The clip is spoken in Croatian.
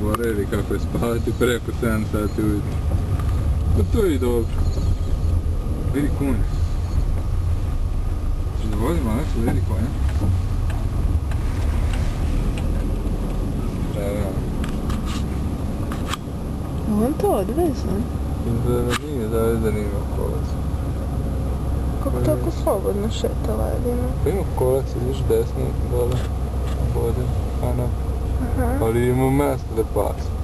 gore ili kako je spavati preko 7 sati ujutro. Pa to je i dobro. Vidi konja. Češ da vozimo, ali se vidi konja? On to odvezan? Nije zavezan, ima kolac. Kako tako slobodno šeta ledina? Pa ima kolac, ideš desno dole, vodim, ali ima mjesto da pasa.